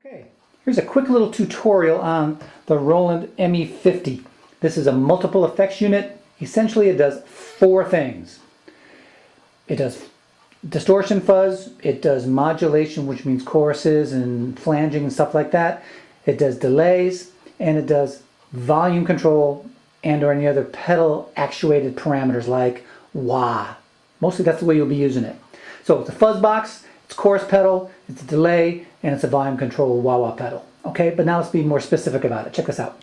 Okay, here's a quick little tutorial on the Roland ME50. This is a multiple effects unit. Essentially it does four things. It does distortion fuzz, it does modulation, which means choruses and flanging and stuff like that. It does delays, and it does volume control and or any other pedal actuated parameters like wah. Mostly that's the way you'll be using it. So it's a fuzz box, it's a chorus pedal, it's a delay, and it's a volume control wah-wah pedal. Okay, but now let's be more specific about it. Check this out.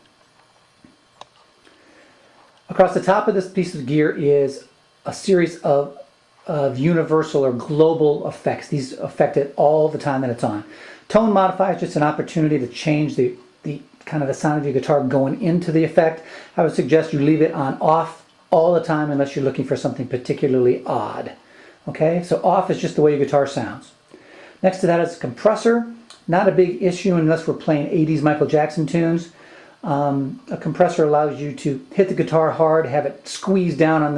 Across the top of this piece of gear is a series of universal or global effects. These affect it all the time that it's on. Tone modifier is just an opportunity to change the kind of the sound of your guitar going into the effect. I would suggest you leave it on off all the time unless you're looking for something particularly odd. Okay, so off is just the way your guitar sounds. Next to that is a compressor. Not a big issue unless we're playing 80s Michael Jackson tunes. A compressor allows you to hit the guitar hard, have it squeeze down on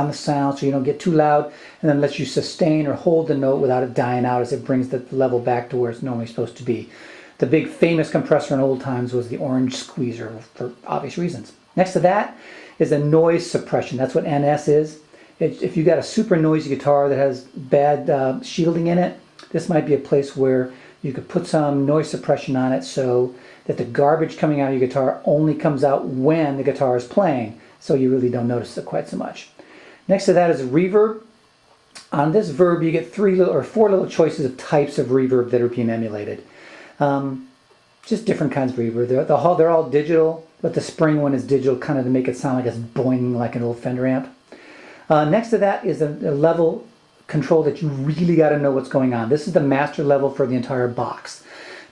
the sound so you don't get too loud, and then lets you sustain or hold the note without it dying out as it brings the level back to where it's normally supposed to be. The big famous compressor in old times was the orange squeezer for obvious reasons. Next to that is a noise suppression. That's what NS is. If you got a super noisy guitar that has bad shielding in it, this might be a place where you could put some noise suppression on it so that the garbage coming out of your guitar only comes out when the guitar is playing, so you really don't notice it quite so much. Next to that is reverb. On this verb you get four little choices of types of reverb that are being emulated. Just different kinds of reverb. They're all digital, but the spring one is digital kind of to make it sound like it's boinging like an old Fender amp. Next to that is a level control that you really got to know what's going on. This is the master level for the entire box.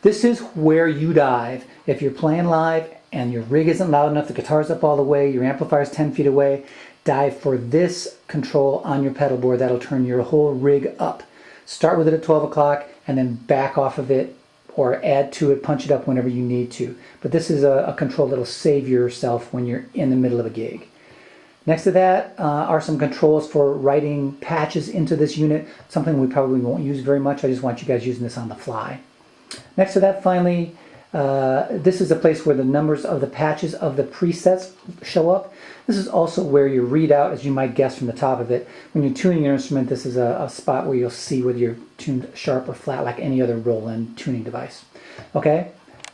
This is where you dive. If you're playing live and your rig isn't loud enough, the guitar's up all the way, your amplifier's 10 feet away, dive for this control on your pedal board. That'll turn your whole rig up. Start with it at 12 o'clock and then back off of it or add to it, punch it up whenever you need to. But this is a control that'll save yourself when you're in the middle of a gig. Next to that are some controls for writing patches into this unit, something we probably won't use very much. I just want you guys using this on the fly. Next to that, finally, this is a place where the numbers of the patches of the presets show up. This is also where your readout, as you might guess from the top of it. When you're tuning your instrument, this is a spot where you'll see whether you're tuned sharp or flat like any other Roland tuning device. Okay,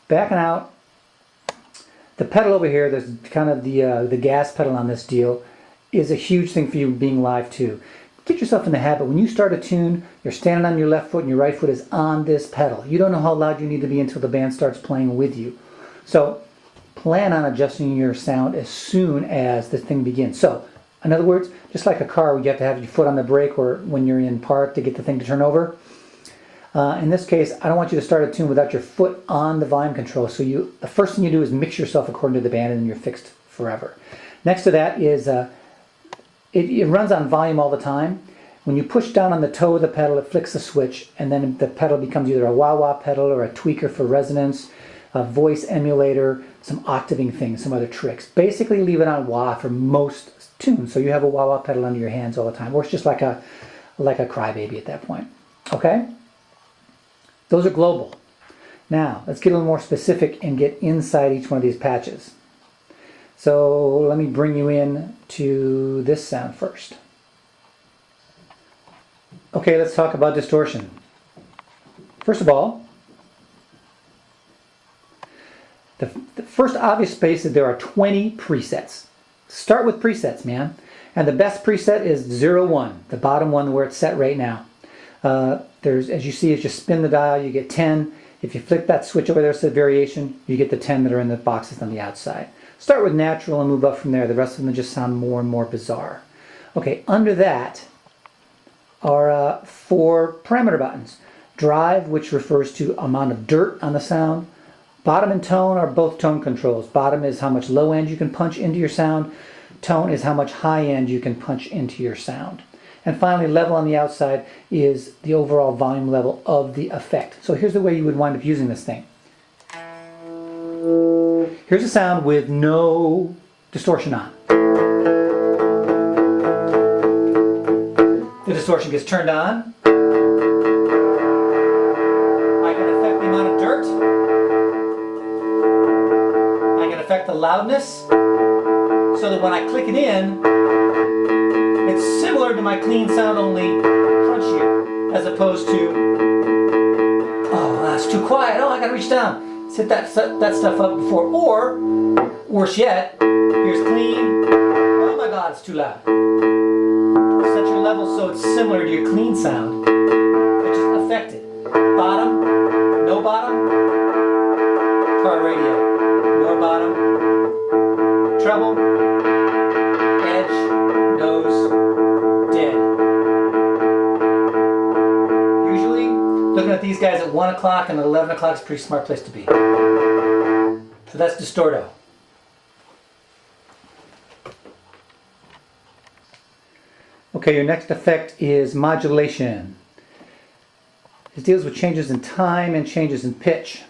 backing out. The pedal over here, there's kind of the gas pedal on this deal, is a huge thing for you being live too. Get yourself in the habit. When you start a tune, you're standing on your left foot and your right foot is on this pedal. You don't know how loud you need to be until the band starts playing with you. So plan on adjusting your sound as soon as the thing begins. So in other words, just like a car where you have to have your foot on the brake or when you're in park to get the thing to turn over. In this case, I don't want you to start a tune without your foot on the volume control. So the first thing you do is mix yourself according to the band and then you're fixed forever. Next to that is it runs on volume all the time. When you push down on the toe of the pedal, it flicks a switch and then the pedal becomes either a wah-wah pedal or a tweaker for resonance, a voice emulator, some octaving things, some other tricks. Basically leave it on wah for most tunes. So you have a wah-wah pedal under your hands all the time, or it's just like a crybaby at that point. Okay? Those are global. Now, let's get a little more specific and get inside each one of these patches. So let me bring you in to this sound first. Okay, let's talk about distortion. First of all, the first obvious space is there are 20 presets. Start with presets, man. And the best preset is 0-1, the bottom one where it's set right now. As you see, as you spin the dial, you get 10. If you flick that switch over there, it's a variation, you get the 10 that are in the boxes on the outside. Start with natural and move up from there. The rest of them just sound more and more bizarre. Okay, under that are 4 parameter buttons. Drive, which refers to amount of dirt on the sound. Bottom and tone are both tone controls. Bottom is how much low end you can punch into your sound. Tone is how much high end you can punch into your sound. And finally, level on the outside is the overall volume level of the effect. So here's the way you would wind up using this thing. Here's a sound with no distortion on. The distortion gets turned on. I can affect the amount of dirt. loudness, so that when I click it in, it's similar to my clean sound, only crunchier, as opposed to, oh, that's too quiet, oh, I gotta reach down. Let's hit that stuff up before, or, worse yet, here's clean, oh my god, it's too loud. Set your level so it's similar to your clean sound, but just affected. Bottom, no bottom, car radio, more bottom, treble, edge, nose, dead. Usually, looking at these guys at 1 o'clock and at 11 o'clock is a pretty smart place to be. So that's distorto. Okay, your next effect is modulation. This deals with changes in time and changes in pitch.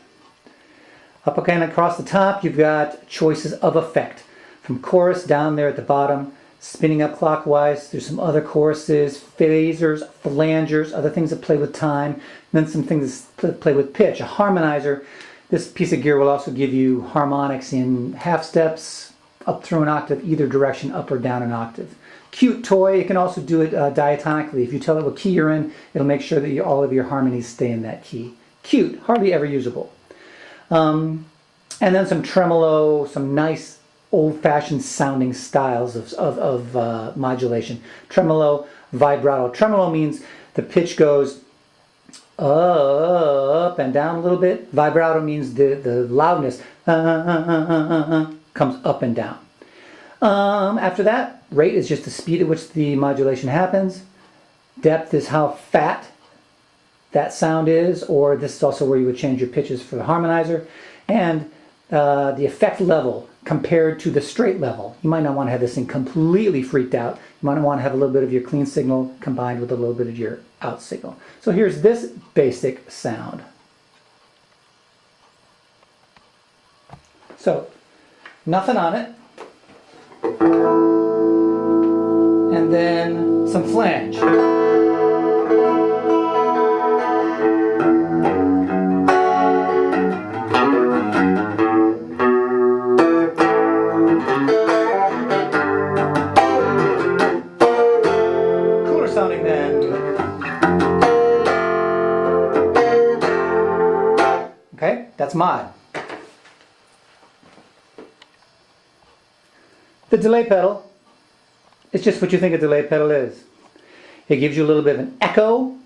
Up and across the top, you've got choices of effect. From chorus down there at the bottom, spinning up clockwise, there's some other choruses, phasers, flangers, other things that play with time, and then some things that play with pitch. A harmonizer, this piece of gear will also give you harmonics in half steps, up through an octave, either direction, up or down an octave. Cute toy, it can also do it diatonically. If you tell it what key you're in, it'll make sure that all of your harmonies stay in that key. Cute, hardly ever usable. And then some tremolo, some nice old-fashioned sounding styles of modulation. Tremolo, vibrato. Tremolo means the pitch goes up and down a little bit. Vibrato means the loudness comes up and down. After that, rate is just the speed at which the modulation happens. Depth is how fat that sound is, or this is also where you would change your pitches for the harmonizer. And the effect level compared to the straight level. You might not want to have this thing completely freaked out. You might want to have a little bit of your clean signal combined with a little bit of your out signal. So here's this basic sound. So, nothing on it. And then some flange. Cooler sounding then. Okay, that's mod. The delay pedal is just what you think a delay pedal is. It gives you a little bit of an echo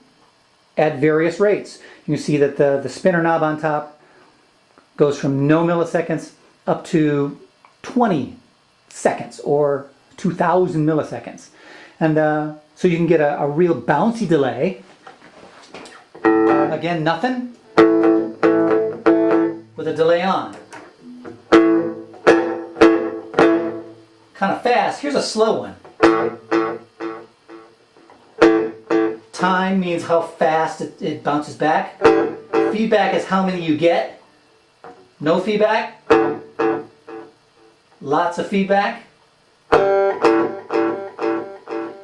at various rates. You can see that the spinner knob on top goes from no milliseconds up to 20 seconds or 2,000 milliseconds. And so you can get a real bouncy delay. Again, nothing with a delay on. Kind of fast. Here's a slow one. Time means how fast it bounces back. Feedback is how many you get. No feedback. Lots of feedback.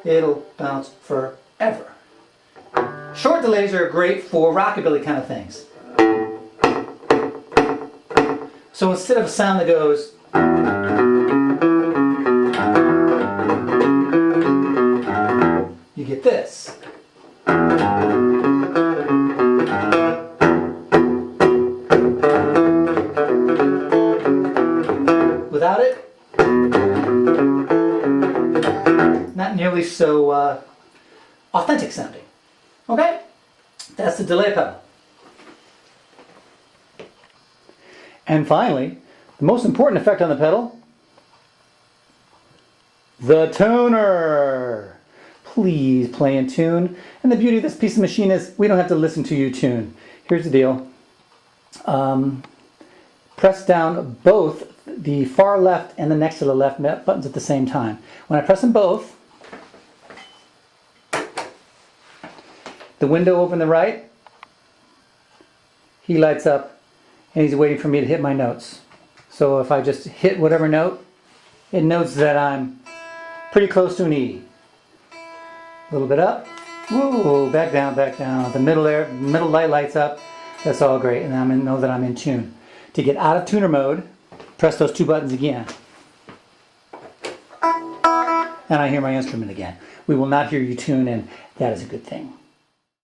It'll bounce forever. Short delays are great for rockabilly kind of things. So instead of a sound that goes you get this. Without it, not nearly so authentic sounding. Okay? That's the delay pedal. And finally, the most important effect on the pedal, the tuner. Please play in tune. And the beauty of this piece of machine is we don't have to listen to you tune. Here's the deal. Press down both the far left and the next to the left buttons at the same time. When I press them both, the window over on the right, he lights up and he's waiting for me to hit my notes. So if I just hit whatever note, it notes that I'm pretty close to an E. A little bit up, whoa, back down, back down. The middle light lights up. That's all great, and I know that I'm in tune. To get out of tuner mode, Press those two buttons again. And I hear my instrument again. We will not hear you tune, and that is a good thing.